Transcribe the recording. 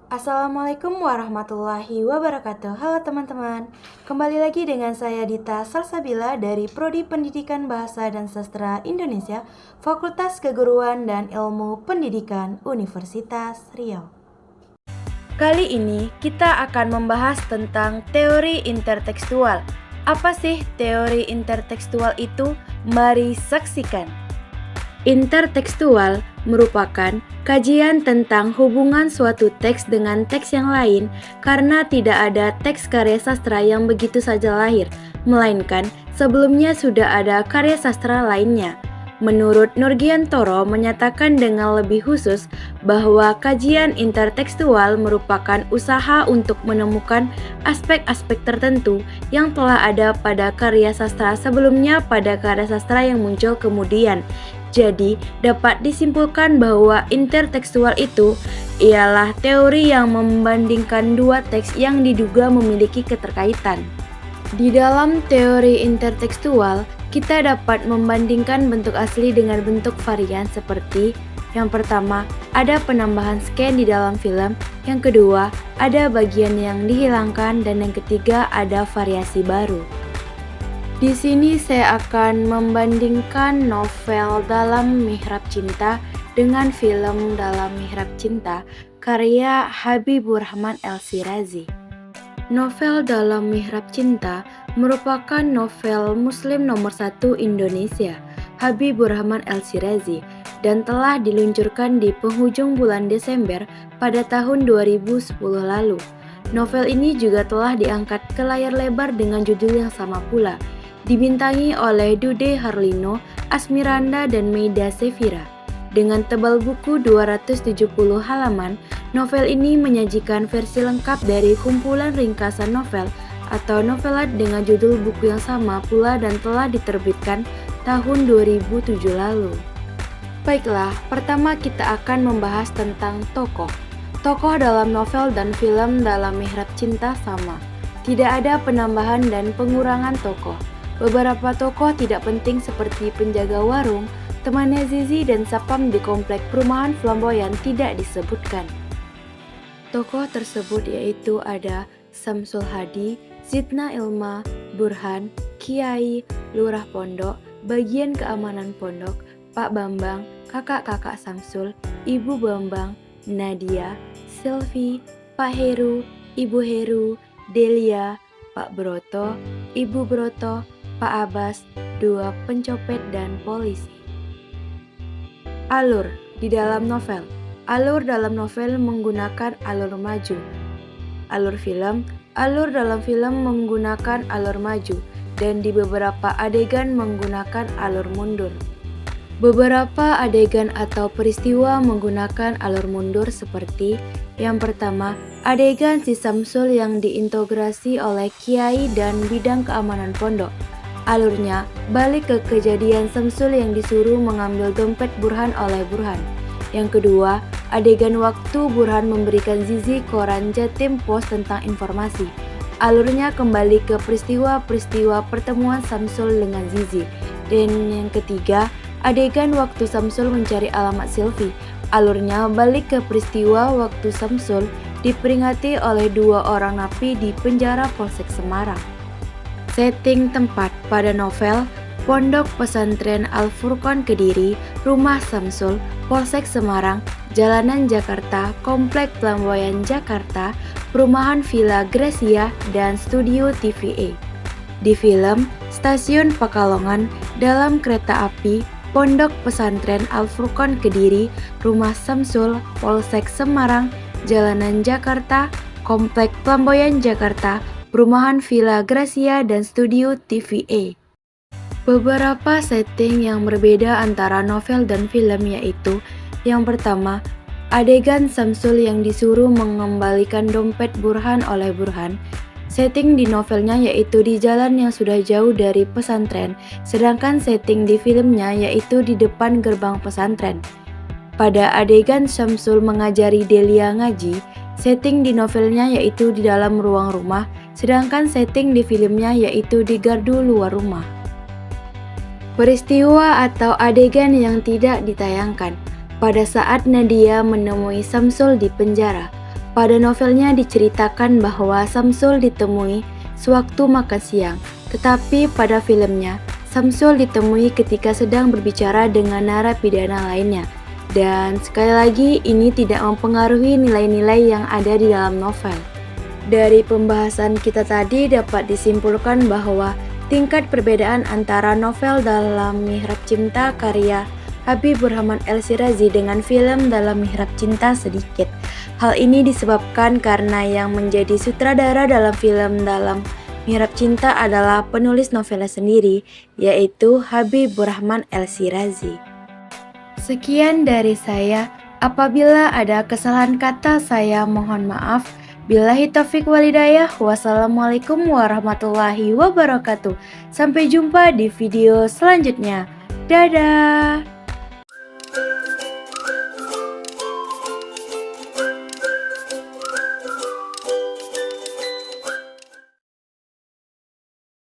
Assalamualaikum warahmatullahi wabarakatuh. Halo teman-teman, kembali lagi dengan saya Dita Salsabila dari Prodi Pendidikan Bahasa dan Sastra Indonesia, Fakultas Keguruan dan Ilmu Pendidikan Universitas Riau. Kali ini kita akan membahas tentang teori intertekstual. Apa sih teori intertekstual itu? Mari saksikan. Intertekstual merupakan kajian tentang hubungan suatu teks dengan teks yang lain karena tidak ada teks karya sastra yang begitu saja lahir, melainkan sebelumnya sudah ada karya sastra lainnya. Menurut Nurgiantoro menyatakan dengan lebih khusus bahwa kajian intertekstual merupakan usaha untuk menemukan aspek-aspek tertentu yang telah ada pada karya sastra sebelumnya pada karya sastra yang muncul kemudian. Jadi, dapat disimpulkan bahwa intertekstual itu ialah teori yang membandingkan dua teks yang diduga memiliki keterkaitan. Di dalam teori intertekstual, kita dapat membandingkan bentuk asli dengan bentuk varian seperti yang pertama, ada penambahan scan di dalam film, yang kedua, ada bagian yang dihilangkan, dan yang ketiga, ada variasi baru. Di sini saya akan membandingkan novel Dalam Mihrab Cinta dengan film Dalam Mihrab Cinta karya Habibur Rahman El-Shirazi. Novel Dalam Mihrab Cinta merupakan novel Muslim nomor 1 Indonesia, Habibur Rahman El-Shirazi, dan telah diluncurkan di penghujung bulan Desember pada tahun 2010 lalu. Novel ini juga telah diangkat ke layar lebar dengan judul yang sama pula, dibintangi oleh Dude Harlino, Asmiranda, dan Meida Sefira. Dengan tebal buku 270 halaman, novel ini menyajikan versi lengkap dari kumpulan ringkasan novel atau novelat dengan judul buku yang sama pula dan telah diterbitkan tahun 2007 lalu. Baiklah, pertama kita akan membahas tentang tokoh. Tokoh dalam novel dan film Dalam Mihrab Cinta sama. Tidak ada penambahan dan pengurangan tokoh. Beberapa tokoh tidak penting seperti penjaga warung, temannya Zizi dan Sapam di komplek perumahan Flamboyan tidak disebutkan. Tokoh tersebut yaitu ada Samsul Hadi, Zidna Ilma, Burhan, Kiai, Lurah Pondok, bagian keamanan pondok, Pak Bambang, kakak-kakak Samsul, Ibu Bambang, Nadia, Silvi, Pak Heru, Ibu Heru, Delia, Pak Broto, Ibu Broto, Pak Abbas, 2 pencopet dan polisi. Alur di dalam novel. Alur dalam novel menggunakan alur maju. Alur dalam film menggunakan alur maju dan di beberapa adegan menggunakan alur mundur. Beberapa adegan atau peristiwa menggunakan alur mundur seperti yang pertama, adegan si Samsul yang diintegrasi oleh Kiai dan bidang keamanan pondok. Alurnya balik ke kejadian Samsul yang disuruh mengambil dompet Burhan oleh Burhan. Yang kedua, adegan waktu Burhan memberikan Zizi koran Jatim Pos tentang informasi. Alurnya kembali ke peristiwa-peristiwa pertemuan Samsul dengan Zizi. Dan yang ketiga, adegan waktu Samsul mencari alamat Silvi. Alurnya balik ke peristiwa waktu Samsul diperingati oleh 2 orang napi di penjara Polsek Semarang. Setting tempat pada novel, Pondok Pesantren Al-Furqon Kediri, Rumah Samsul, Polsek Semarang, Jalanan Jakarta, Komplek Flamboyan Jakarta, Perumahan Villa Gracia, dan Studio TVA. Di film, Stasiun Pekalongan, Dalam Kereta Api, Pondok Pesantren Al-Furqon Kediri, Rumah Samsul, Polsek Semarang, Jalanan Jakarta, Komplek Flamboyan Jakarta, Perumahan Villa Gracia, dan Studio TVA. Beberapa setting yang berbeda antara novel dan film yaitu yang pertama, adegan Samsul yang disuruh mengembalikan dompet Burhan oleh Burhan. Setting di novelnya yaitu di jalan yang sudah jauh dari pesantren, sedangkan setting di filmnya yaitu di depan gerbang pesantren. Pada adegan Samsul mengajari Delia ngaji, setting di novelnya yaitu di dalam ruang rumah, sedangkan setting di filmnya yaitu di gardu luar rumah. Peristiwa atau adegan yang tidak ditayangkan. Pada saat Nadia menemui Samsul di penjara, Pada novelnya diceritakan bahwa Samsul ditemui sewaktu makan siang, tetapi pada filmnya, Samsul ditemui ketika sedang berbicara dengan narapidana lainnya. Dan sekali lagi, ini tidak mempengaruhi nilai-nilai yang ada di dalam novel. Dari pembahasan kita tadi dapat disimpulkan bahwa tingkat perbedaan antara novel Dalam Mihrab Cinta karya Habibur Rahman El-Shirazi dengan film Dalam Mihrab Cinta sedikit. Hal ini disebabkan karena yang menjadi sutradara dalam film Dalam Mihrab Cinta adalah penulis novelnya sendiri, yaitu Habibur Rahman El-Shirazi. Sekian dari saya. Apabila ada kesalahan kata, saya mohon maaf. Billahi taufiq walhidayah. Wassalamualaikum warahmatullahi wabarakatuh. Sampai jumpa di video selanjutnya. Dadah.